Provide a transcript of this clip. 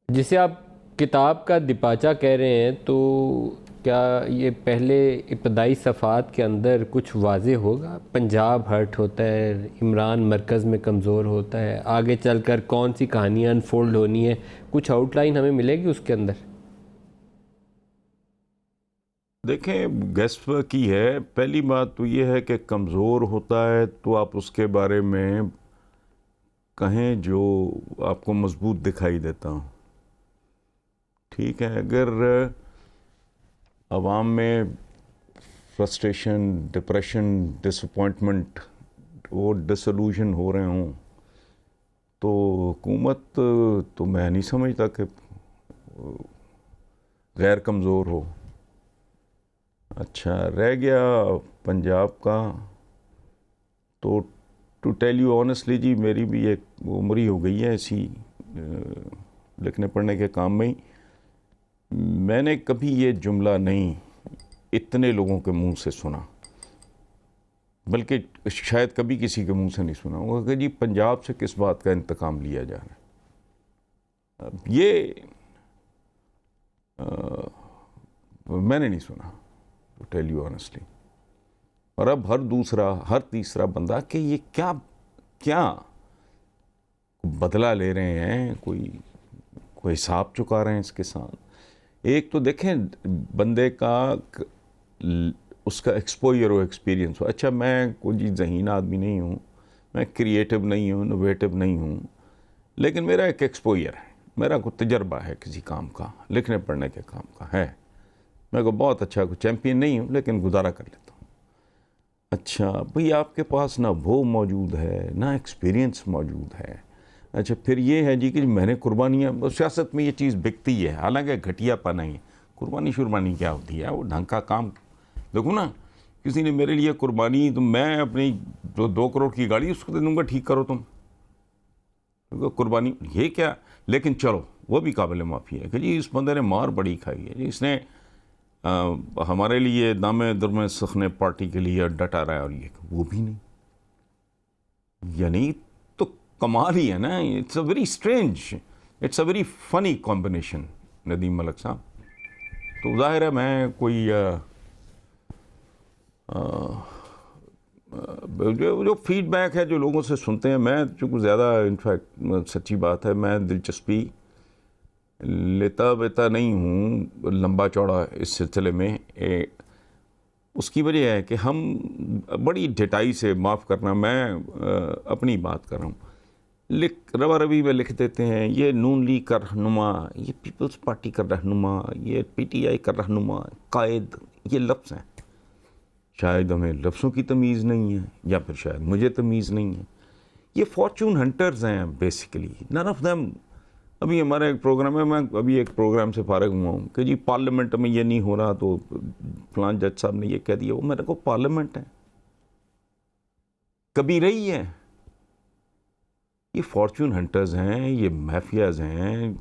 جسے آپ کتاب کا دیپاچہ کہہ رہے ہیں، تو کیا یہ پہلے ابتدائی صفحات کے اندر کچھ واضح ہوگا؟ پنجاب ہرٹ ہوتا ہے، عمران مرکز میں کمزور ہوتا ہے، آگے چل کر کون سی کہانیاں انفولڈ ہونی ہے، کچھ آؤٹ لائن ہمیں ملے گی اس کے اندر؟ دیکھیں، گیس کی ہے پہلی بات تو یہ ہے کہ کمزور ہوتا ہے تو آپ اس کے بارے میں کہیں جو آپ کو مضبوط دکھائی دیتا ہوں. ٹھیک ہے، اگر عوام میں فرسٹریشن، ڈپریشن، ڈس اپوائنٹمنٹ اور ڈسلوژن ہو رہے ہوں تو حکومت تو میں نہیں سمجھتا کہ غیر کمزور ہو. اچھا رہ گیا پنجاب کا، تو ٹو ٹیل یو آنیسٹلی جی، میری بھی ایک عمر ہی ہو گئی ہے ایسی لکھنے پڑھنے کے کام میں ہی. میں نے کبھی یہ جملہ نہیں اتنے لوگوں کے منہ سے سنا، بلکہ شاید کبھی کسی کے منہ سے نہیں سنا ہوگا کہ جی پنجاب سے کس بات کا انتقام لیا جا رہا ہے. اب یہ میں نے نہیں سنا، ٹو ٹیل یو آنیسٹلی. اور اب ہر تیسرا بندہ کہ یہ کیا بدلہ لے رہے ہیں، کوئی حساب چکا رہے ہیں اس کے ساتھ. ایک تو دیکھیں بندے کا اس کا ایکسپوئر ہو، ایکسپیرینس ہو. اچھا میں کوئی ذہین آدمی نہیں ہوں، میں کریٹو نہیں ہوں، انوویٹو نہیں ہوں، لیکن میرا ایک ایکسپوئر ہے، میرا کوئی تجربہ ہے کسی کام کا، لکھنے پڑھنے کے کام کا ہے. میں کو بہت اچھا کوئی چیمپئن نہیں ہوں لیکن گزارا کر لیتا ہوں. اچھا بھئی آپ کے پاس نہ وہ موجود ہے نہ ایکسپیرینس موجود ہے. اچھا پھر یہ ہے جی کہ میں نے قربانیاں، سیاست میں یہ چیز بکتی ہے، حالانکہ گھٹیا پا نہیں ہے. قربانی شربانی کیا ہوتی ہے؟ وہ ڈھنگ کا کام. دیکھو نا، کسی نے میرے لیے قربانی، تو میں اپنی جو 2 کروڑ کی گاڑی اس کو دے دوں گا، ٹھیک کرو تم. قربانی یہ کیا؟ لیکن چلو وہ بھی قابل معافی ہے کہ جی اس بندے نے مار بڑی کھائی ہے جی، اس نے ہمارے لیے دامے درمے سخنے پارٹی کے لیے ڈٹا رہا ہے، اور یہ وہ بھی نہیں. یعنی تو کمال ہی ہے نا. It's a very strange, it's a very funny combination Nadeem Malik صاحب. تو ظاہر ہے میں کوئی جو فیڈ بیک ہے جو لوگوں سے سنتے ہیں، میں چونکہ زیادہ انفیکٹ سچی بات ہے میں دلچسپی لیتا بیتا نہیں ہوں لمبا چوڑا اس سلسلے میں. اس کی وجہ ہے کہ ہم بڑی ڈٹائی سے، معاف کرنا میں اپنی بات کر رہا ہوں، روا روی میں لکھ دیتے ہیں یہ نون لیگ کا رہنما، یہ پیپلز پارٹی کا رہنما، یہ پی ٹی آئی کا رہنما، قائد، یہ لفظ ہیں. شاید ہمیں لفظوں کی تمیز نہیں ہے، یا پھر شاید مجھے تمیز نہیں ہے. یہ فارچون ہنٹرز ہیں بیسیکلی، نن آف دیم. ابھی ہمارا ایک پروگرام ہے، میں ابھی ایک پروگرام سے فارغ ہوا ہوں کہ جی پارلیمنٹ میں یہ نہیں ہو رہا تو فلان جج صاحب نے یہ کہہ دیا. وہ میرے کو پارلیمنٹ ہے کبھی رہی ہے؟ یہ فارچون ہنٹرز ہیں، یہ مافیاز ہیں.